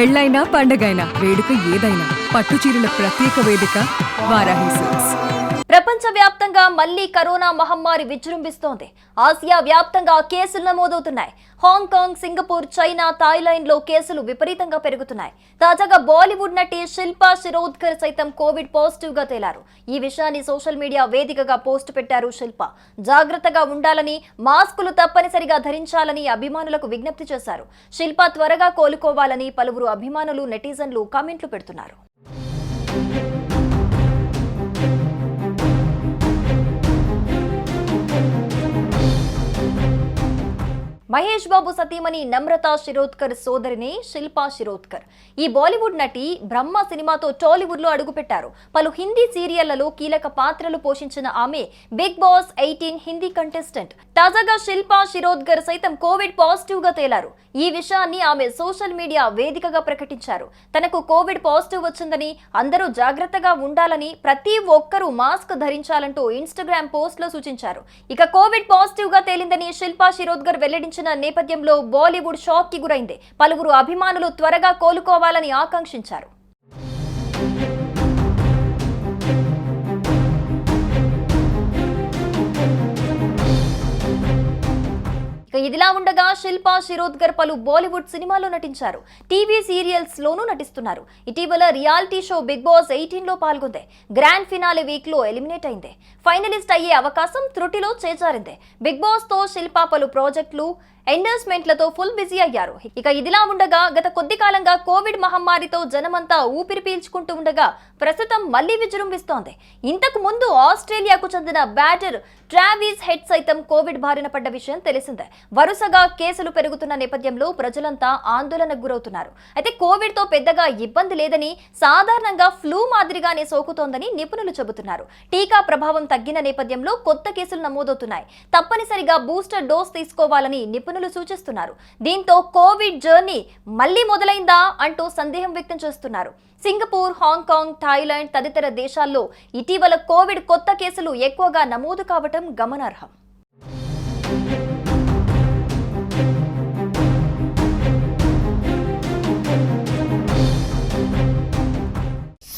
పెళ్ళైనా పండగైనా వేడుక ఏదైనా పట్టు చీరల ప్రత్యేక వేదిక వారాహి సిల్క్స్. ప్రపంచవ్యాప్తంగా మళ్లీ కరోనా మహమ్మారి విజృంభిస్తోంది. ఆసియా వ్యాప్తంగా కేసులు నమోదవుతున్నాయి. హాంకాంగ్, సింగపూర్, చైనా, థాయిలాండ్ లో కేసులు విపరీతంగా పెరుగుతున్నాయి. తాజాగా బాలీవుడ్ నటి శిల్పా శిరోద్కర్ సైతం కోవిడ్ పాజిటివ్ గా తేలారు. ఈ విషయాన్ని సోషల్ మీడియా వేదికగా పోస్ట్ పెట్టారు శిల్ప. జాగ్రత్తగా ఉండాలని, మాస్కులు తప్పనిసరిగా ధరించాలని అభిమానులకు విజ్ఞప్తి చేశారు. శిల్ప త్వరగా కోలుకోవాలని పలువురు అభిమానులు, నెటిజన్లు కామెంట్లు పెడుతున్నారు. మహేష్ బాబు సతీమణి నమ్రతా శిరోద్కర్ సోదరిని శిల్పా శిరోద్కర్. ఈ బాలీవుడ్ నటి బ్రహ్మ సినిమాతో టాలీవుడ్ లో అడుగుపెట్టారు. పలు హిందీ సీరియళ్లలో కీలక పాత్రలు పోషించిన ఆమె బిగ్ బాస్ 18 హిందీ కంటెస్టెంట్. తాజాగా శిల్పా శిరోద్కర్ సైతం కోవిడ్ పాజిటివ్ గా తేలారు. ఈ విషయాన్ని ఆమె సోషల్ మీడియా వేదికగా ప్రకటించారు. తనకు కోవిడ్ పాజిటివ్ వచ్చిందని, అందరూ జాగ్రత్తగా ఉండాలని, ప్రతి ఒక్కరూ మాస్క్ ధరించాలంటూ ఇన్స్టాగ్రామ్ పోస్ట్ లో సూచించారు. ఇక కోవిడ్ పాజిటివ్ గా తేలిందని శిల్పా శిరోద్కర్ వెల్లడించారు. నేపథ్యంలో బాలీవుడ్ షాక్ కి గురైంది. పలువురు అభిమానులు త్వరగా కోలుకోవాలని ఆకాంక్షించారు. ఇదిలా ఉండగా శిల్పా శిరోద్కర్ పలు బాలీవుడ్ సినిమాల్లో నటించారు. టీవీ సీరియల్స్ లోనూ నటిస్తున్నారు. ఇటీవల రియాలిటీ షో బిగ్ బాస్ 18 లో పాల్గొంది. గ్రాండ్ ఫినాలే వీక్ లో ఎలిమినేట్ అయింది. ఫైనలిస్ట్ అయ్యే అవకాశం త్రుటిలో చేజారింది. బిగ్ బాస్ తో శిల్పా పలు ప్రాజెక్టులు, ఎండర్స్మెంట్లతో ఫుల్ బిజీ అయ్యారు. ఇక ఇదిలా ఉండగా గత కొద్ది కాలంగా కోవిడ్ మహమ్మారితో జనమంతా ఊపిరి పీల్చుకుంటూ ఉండగా ప్రస్తుతం మళ్లీ విజృంభిస్తోంది. ఇంతకు ముందు ఆస్ట్రేలియాకు చెందిన బ్యాటర్ ట్రావిస్ హెడ్ సైతం కోవిడ్ బారిన పడ్డ విషయం తెలిసిందే. వరుసగా కేసులు పెరుగుతున్న నేపథ్యంలో ప్రజలంతా ఆందోళనకు గురవుతున్నారు. అయితే కోవిడ్ తో పెద్దగా ఇబ్బంది లేదని, సాధారణంగా ఫ్లూ మాదిరిగానే సోకుతోందని నిపుణులు చెబుతున్నారు. టీకా ప్రభావం తగ్గిన నేపథ్యంలో కొత్త కేసులు నమోదవుతున్నాయి. తప్పనిసరిగా బూస్టర్ డోస్ తీసుకోవాలని నిపుణులు సూచిస్తున్నారు. దీంతో కోవిడ్ జర్నీ మళ్లీ మొదలైందా అంటూ సందేహం వ్యక్తం చేస్తున్నారు. సింగపూర్, హాంకాంగ్, థాయిలాండ్ తదితర దేశాల్లో ఇటీవల కోవిడ్ కొత్త కేసులు ఎక్కువగా నమోదు కావటం గమనార్హం.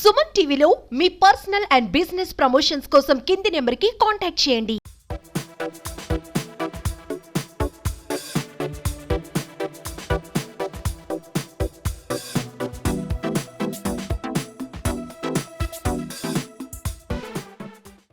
సుమన్ టీవీలో మీ పర్సనల్ అండ్ బిజినెస్ ప్రమోషన్స్ కోసం కింది నెంబర్కి కాంటాక్ట్ చేయండి.